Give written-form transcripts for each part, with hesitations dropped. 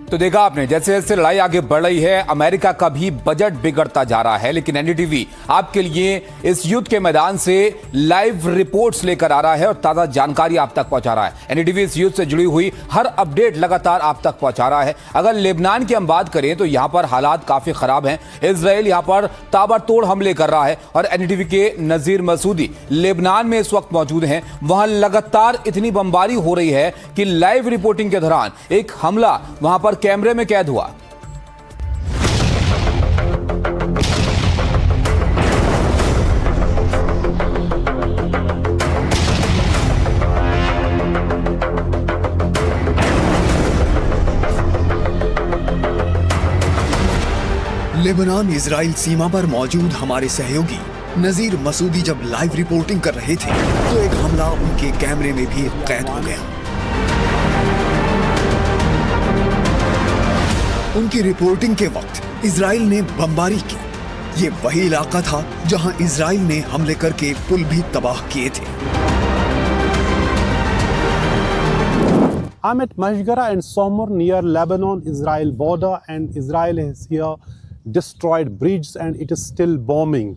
तो देखा आपने, जैसे जैसे लड़ाई आगे बढ़ रही है, अमेरिका का भी बजट बिगड़ता जा रहा है, लेकिन एनडीटीवी आपके लिए इस युद्ध के मैदान से लाइव रिपोर्ट्स लेकर आ रहा है और ताजा जानकारी आप तक पहुंचा रहा है। एनडीटीवी इस युद्ध से जुड़ी हुई हर अपडेट लगातार आप तक पहुंचा रहा है। अगर लेबनान की हम बात करें तो यहां पर हालात काफी खराब हैं। इजराइल यहां पर ताबड़तोड़ हमले कर रहा है और एनडीटीवी के नजीर मसूदी लेबनान में इस वक्त मौजूद हैं। वहां लगातार इतनी बमबारी हो रही है कि लाइव रिपोर्टिंग के दौरान एक हमला वहां पर कैमरे में कैद हुआ। लेबनान इजराइल सीमा पर मौजूद हमारे सहयोगी नजीर मसूदी जब लाइव रिपोर्टिंग कर रहे थे तो एक हमला उनके कैमरे में भी कैद हो गया। उनकी रिपोर्टिंग के वक्त इजराइल ने बमबारी की। ये वही इलाका था जहां इजराइल ने हमले करके पुल भी तबाह किए थे। I'm at Mashgara and Somor near Lebanon-Israel border, and Israel has here destroyed bridges and it is still bombing.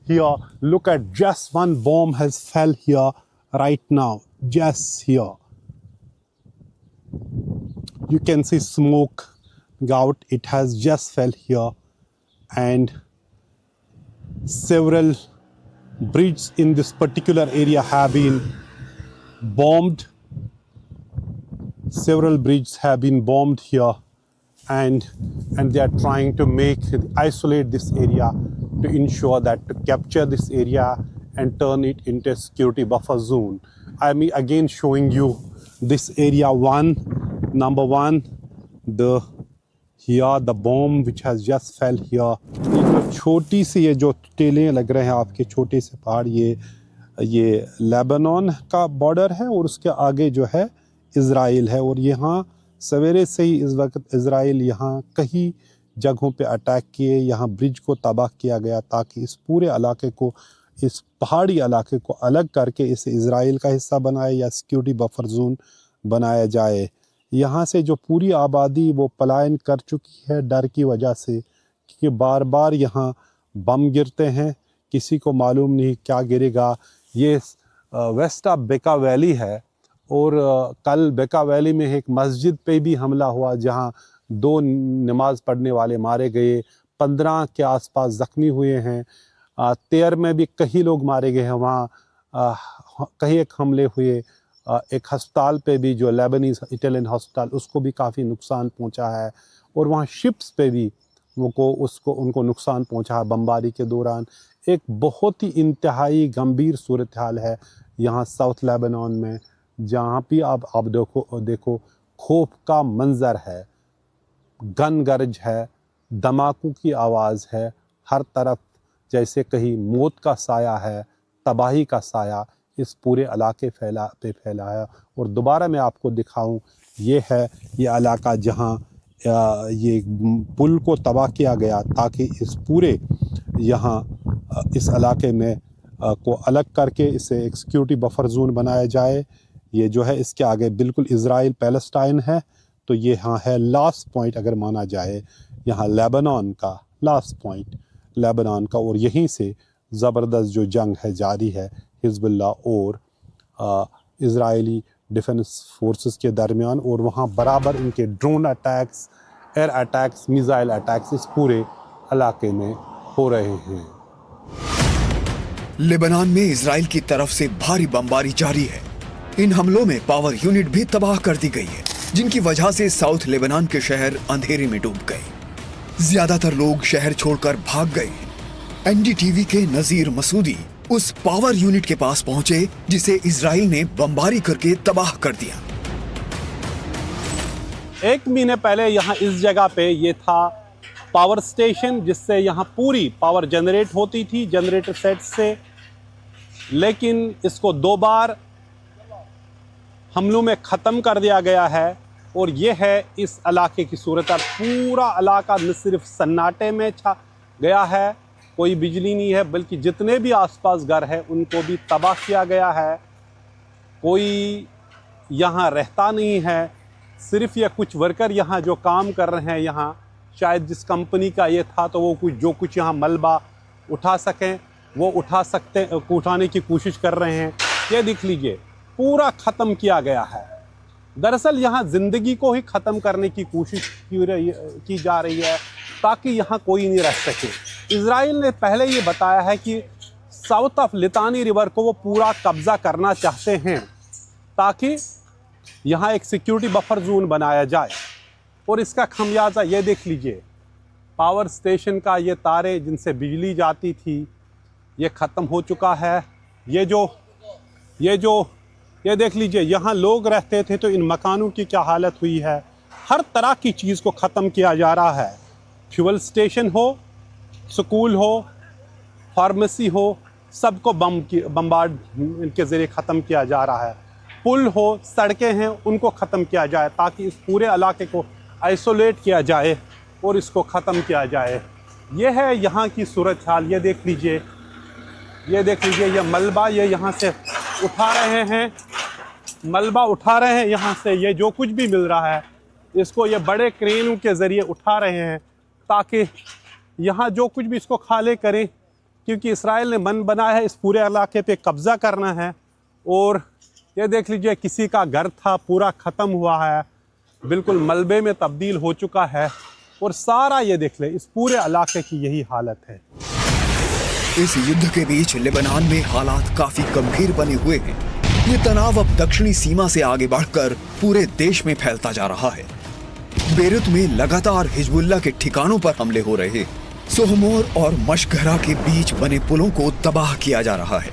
Here, look at just one bomb has fell here right now, just here. You can see smoke out, it has just fell here, and several bridges in this particular area have been bombed. Several bridges have been bombed here, and they are trying to isolate this area to ensure that to capture this area and turn it into a security buffer zone. I'm again showing you this area number one, the bomb which has just fell here. ये छोटी सी ये जो टेलें लग रहे हैं आपके छोटे से पहाड़, ये लेबनान का बॉर्डर है और उसके आगे जो है इज़राइल है। और यहाँ सवेरे से ही इस वक्त इज़राइल यहाँ कई जगहों पे अटैक किए, यहाँ ब्रिज को तबाह किया गया ताकि इस पूरे इलाके को, इस पहाड़ी इलाके को अलग करके इसे इज़राइल का हिस्सा बनाए या सिक्योरिटी बफर जोन बनाया जाए। यहाँ से जो पूरी आबादी वो पलायन कर चुकी है डर की वजह से, क्योंकि बार बार यहाँ बम गिरते हैं, किसी को मालूम नहीं क्या गिरेगा। ये वेस्ट ऑफ बेका वैली है और कल बेका वैली में एक मस्जिद पे भी हमला हुआ जहाँ 2 नमाज पढ़ने वाले मारे गए, 15 के आसपास ज़ख्मी हुए हैं। तेर में भी कई लोग मारे गए हैं, वहाँ कई एक हमले हुए। एक अस्पताल पे भी जो लेबनीज इटालियन हॉस्पिटल, उसको भी काफ़ी नुकसान पहुँचा है। और वहाँ शिप्स पे भी उनको नुकसान पहुँचा है बमबारी के दौरान। एक बहुत ही इंतहाई गंभीर सूरत हाल है यहाँ साउथ लेबनान में, जहाँ भी आप देखो खौफ का मंजर है, गन गरज है, धमाकों की आवाज़ है, हर तरफ जैसे कहीं मौत का साया है, तबाही का साया इस पूरे इलाके पे फैला है। और दोबारा मैं आपको दिखाऊं, ये है ये इलाका जहाँ ये पुल को तबाह किया गया ताकि इस पूरे यहाँ इस इलाके में को अलग करके इसे एक सिक्योरिटी बफर जोन बनाया जाए। ये जो है इसके आगे बिल्कुल इज़राइल पैलेस्टाइन है, तो ये यहाँ है लास्ट पॉइंट अगर माना जाए, यहाँ लेबनान का लास्ट पॉइंट लेबनान का। और यहीं से ज़बरदस्त जो जंग है जारी है हिज़्बुल्लाह और इज़राइली डिफेंस फोर्सेस के दरमियान। और वहाँ बराबर इनके drone attacks, air attacks, missile attacks इस पूरे इलाके में हो रहे हैं। लेबनान में इजराइल की तरफ से भारी बमबारी जारी है। इन हमलों में पावर यूनिट भी तबाह कर दी गई है, जिनकी वजह से साउथ लेबनान के शहर अंधेरे में डूब गए। ज्यादातर लोग शहर छोड़कर भाग गए। एनडीटीवी के नजीर मसूदी उस पावर यूनिट के पास पहुंचे जिसे इजराइल ने बमबारी करके तबाह कर दिया। 1 महीने पहले यहाँ इस जगह पे ये था पावर स्टेशन, जिससे यहाँ पूरी पावर जनरेट होती थी जनरेटर सेट से, लेकिन इसको 2 बार हमलों में ख़त्म कर दिया गया है। और ये है इस इलाके की सूरत। पूरा इलाका न सिर्फ सन्नाटे में छा गया है, कोई बिजली नहीं है, बल्कि जितने भी आसपास घर हैं उनको भी तबाह किया गया है। कोई यहाँ रहता नहीं है। सिर्फ ये कुछ वर्कर यहाँ जो काम कर रहे हैं, यहाँ शायद जिस कंपनी का ये था तो वो कुछ यहाँ मलबा उठा सकें वो उठाने की कोशिश कर रहे हैं। ये देख लीजिए, पूरा ख़त्म किया गया है। दरअसल यहाँ ज़िंदगी को ही ख़त्म करने की कोशिश की जा रही है ताकि यहाँ कोई नहीं रह सके। इजराइल ने पहले ये बताया है कि साउथ ऑफ लितानी रिवर को वो पूरा कब्ज़ा करना चाहते हैं ताकि यहाँ एक सिक्योरिटी बफर जोन बनाया जाए। और इसका खमियाजा ये देख लीजिए, पावर स्टेशन का ये तारे जिनसे बिजली जाती थी ये ख़त्म हो चुका है। ये देख लीजिए, यहाँ लोग रहते थे तो इन मकानों की क्या हालत हुई है। हर तरह की चीज़ को ख़त्म किया जा रहा है। फ्यूल स्टेशन हो, स्कूल हो, फार्मेसी हो, सबको बम्बार्ड इनके ज़रिए ख़त्म किया जा रहा है। पुल हो, सड़कें हैं, उनको ख़त्म किया जाए ताकि इस पूरे इलाके को आइसोलेट किया जाए और इसको ख़त्म किया जाए। ये है यहाँ की सूरत हाल। ये देख लीजिए, ये मलबा ये यहाँ से उठा रहे हैं, मलबा उठा रहे हैं यहाँ से। ये जो कुछ भी मिल रहा है इसको ये बड़े क्रेनों के ज़रिए उठा रहे हैं ताकि यहाँ जो कुछ भी इसको खाली करें, क्योंकि इसराइल ने मन बनाया है इस पूरे इलाके पे कब्ज़ा करना है। और ये देख लीजिए, किसी का घर था पूरा ख़त्म हुआ है, बिल्कुल मलबे में तब्दील हो चुका है। और सारा ये देख ले, इस पूरे इलाके की यही हालत है। इस युद्ध के बीच लेबनान में हालात काफी गंभीर बने हुए हैं। ये तनाव अब दक्षिणी सीमा से आगे बढ़कर पूरे देश में फैलता जा रहा है। बेरूत में लगातार हिजबुल्लाह के ठिकानों पर हमले हो रहे। सोहमोर और मशगरा के बीच बने पुलों को तबाह किया जा रहा है।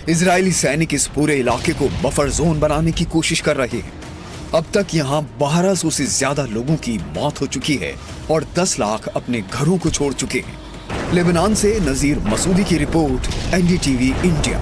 इजरायली सैनिक इस पूरे इलाके को बफर जोन बनाने की कोशिश कर रहे हैं। अब तक यहाँ 1200 से ज्यादा लोगों की मौत हो चुकी है और 10 लाख अपने घरों को छोड़ चुके हैं। लेबनान से नजीर मसूदी की रिपोर्ट, एनडीटीवी इंडिया।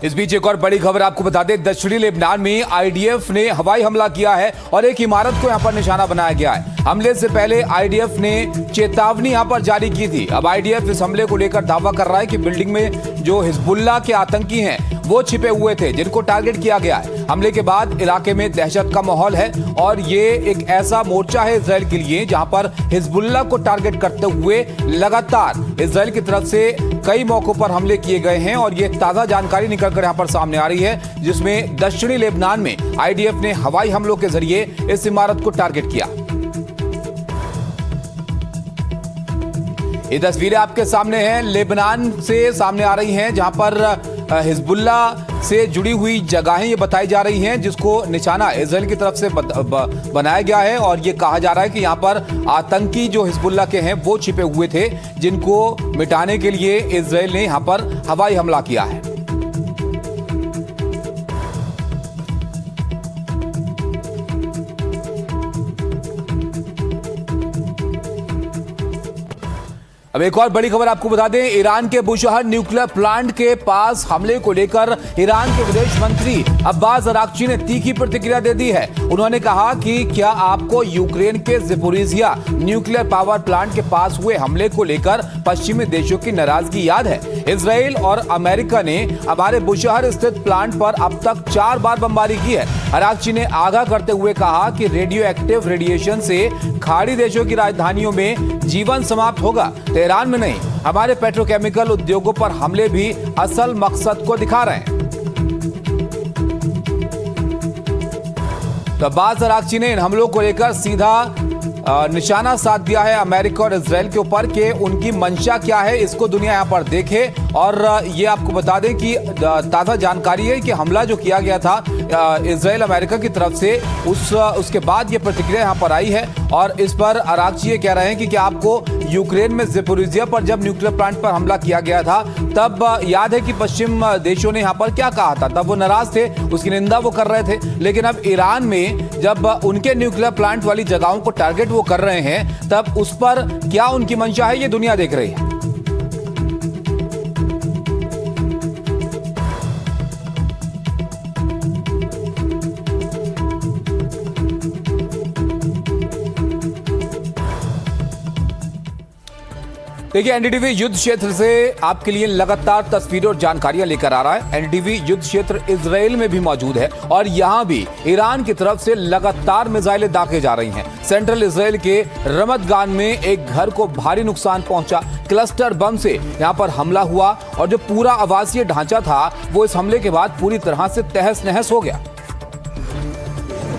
इस बीच एक और बड़ी खबर आपको बता दें, दक्षिणी लेबनान में आईडीएफ ने हवाई हमला किया है और एक इमारत को यहां पर निशाना बनाया गया है। हमले से पहले आईडीएफ ने चेतावनी यहां पर जारी की थी। अब आईडीएफ इस हमले को लेकर दावा कर रहा है कि बिल्डिंग में जो हिजबुल्लाह के आतंकी हैं वो छिपे हुए थे, जिनको टारगेट किया गया है। हमले के बाद इलाके में दहशत का माहौल है और ये एक ऐसा मोर्चा है इजराइल के लिए जहां पर हिजबुल्लाह को टारगेट करते हुए लगातार इजराइल की तरफ से कई मौकों पर हमले किए गए हैं। और ये ताजा जानकारी निकलकर यहां पर सामने आ रही है, जिसमें दक्षिणी लेबनान में आईडीएफ ने हवाई हमलों के जरिए इस इमारत को टारगेट किया। ये तस्वीरें आपके सामने हैं, लेबनान से सामने आ रही हैं, जहां पर हिजबुल्लाह से जुड़ी हुई जगहें ये बताई जा रही हैं, जिसको निशाना इजराइल की तरफ से बनाया गया है। और ये कहा जा रहा है कि यहाँ पर आतंकी जो हिजबुल्लाह के हैं वो छिपे हुए थे, जिनको मिटाने के लिए इजराइल ने यहाँ पर हवाई हमला किया है। अब एक और बड़ी खबर आपको बता दें, ईरान के बुशहर न्यूक्लियर प्लांट के पास हमले को लेकर ईरान के विदेश मंत्री अब्बास अराक्ची ने तीखी प्रतिक्रिया दे दी है। उन्होंने कहा कि क्या आपको यूक्रेन के ज़पोरिजिया न्यूक्लियर पावर प्लांट के पास हुए हमले को लेकर पश्चिमी देशों की नाराजगी याद है? इजराइल और अमेरिका ने हमारे बुशहर स्थित प्लांट पर अब तक 4 बार बमबारी की है। अराक्ची ने आगाह करते हुए कहा कि रेडियो एक्टिव रेडिएशन से खाड़ी देशों की राजधानियों में जीवन समाप्त होगा, तेहरान में नहीं। हमारे पेट्रोकेमिकल उद्योगों पर हमले भी असल मकसद को दिखा रहे हैं। तो अब्बास अराक्ची ने इन हमलों को लेकर सीधा निशाना साध दिया है अमेरिका और इजराइल के ऊपर कि उनकी मंशा क्या है, इसको दुनिया यहाँ पर देखे। और ये आपको बता दें कि ताज़ा जानकारी है कि हमला जो किया गया था इजराइल अमेरिका की तरफ से, उसके बाद ये प्रतिक्रिया यहाँ पर आई है। और इस पर अराक्ची ये कह रहे हैं कि क्या आपको यूक्रेन में ज़पोरिजिया पर जब न्यूक्लियर प्लांट पर हमला किया गया था तब याद है कि पश्चिम देशों ने यहाँ पर क्या कहा था? तब वो नाराज थे, उसकी निंदा वो कर रहे थे। लेकिन अब ईरान में जब उनके न्यूक्लियर प्लांट वाली जगहों को टारगेट वो कर रहे हैं, तब उस पर क्या उनकी मंशा है ये दुनिया देख रही है। देखिए, एनडीटीवी युद्ध क्षेत्र से आपके लिए लगातार तस्वीरें और जानकारियां लेकर आ रहा है। एनडीटीवी युद्ध क्षेत्र इजराइल में भी मौजूद है और यहां भी ईरान की तरफ से लगातार मिसाइलें दागे जा रही हैं। सेंट्रल इजराइल के रमत गान में एक घर को भारी नुकसान पहुंचा। क्लस्टर बम से यहां पर हमला हुआ और जो पूरा आवासीय ढांचा था वो इस हमले के बाद पूरी तरह से तहस नहस हो गया।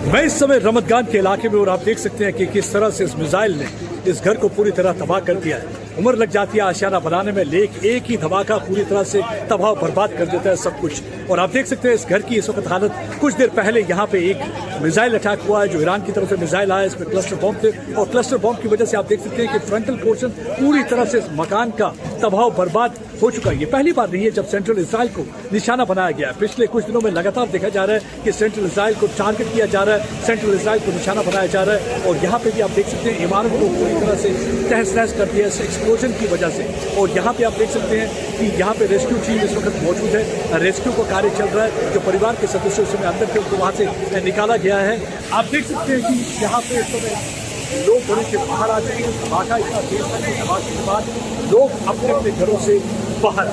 मैं इस समय रमतगान के इलाके में और आप देख सकते हैं कि किस तरह से इस मिसाइल ने इस घर को पूरी तरह तबाह कर दिया है। उम्र लग जाती है आशियाना बनाने में, लेकिन एक ही धमाका पूरी तरह से तबाह बर्बाद कर देता है सब कुछ। और आप देख सकते हैं इस घर की इस वक्त हालत। कुछ देर पहले यहाँ पे एक मिसाइल अटैक हुआ है जो ईरान की तरफ से मिसाइल आया, इसमें क्लस्टर बम थे और क्लस्टर बम की वजह से आप देख सकते हैं कि फ्रंटल पोर्शन पूरी तरह से इस मकान का तबाह बर्बाद हो चुका है। ये पहली बार नहीं है जब सेंट्रल इजराइल को निशाना बनाया गया है। पिछले कुछ दिनों में लगातार देखा जा रहा है कि सेंट्रल इजराइल को टारगेट किया जा रहा है, सेंट्रल इजराइल को निशाना बनाया जा रहा है। और यहाँ पे भी आप देख सकते हैं इमारत को पूरी तरह से तहस नहस कर दिया इस एक्सप्लोजन की वजह से। और यहाँ पे आप देख सकते हैं कि यहाँ पे रेस्क्यू टीम इस वक्त मौजूद है, रेस्क्यू का कार्य चल रहा है। जो परिवार के सदस्य उस समय अंदर थे उनको वहाँ से निकाला गया है। आप देख सकते हैं कि यहाँ पे इस समय लोग बड़े से बाहर आ जाएंगे। धमाका इतना तेज था कि धमाके के बाद लोग अपने अपने घरों से बाहर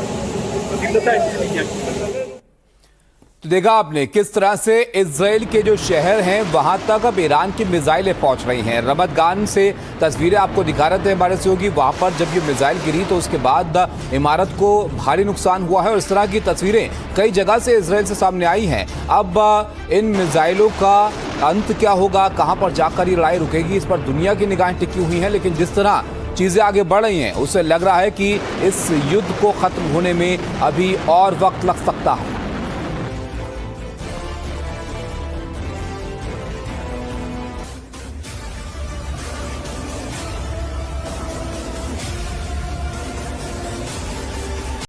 तो देखा आपने किस तरह से इजराइल के जो शहर हैं वहां तक अब ईरान की मिसाइलें पहुंच रही हैं। रमत गान से तस्वीरें आपको दिखा रहे थे हमारे सहयोगी। वहां पर जब ये मिसाइल गिरी तो उसके बाद इमारत को भारी नुकसान हुआ है और इस तरह की तस्वीरें कई जगह से इजराइल से सामने आई हैं। अब इन मिसाइलों का अंत क्या होगा, कहां पर जाकर ये लड़ाई रुकेगी, इस पर दुनिया की निगाहें टिकी हुई हैं। लेकिन जिस तरह चीजें आगे बढ़ रही हैं उससे लग रहा है कि इस युद्ध को खत्म होने में अभी और वक्त लग सकता है।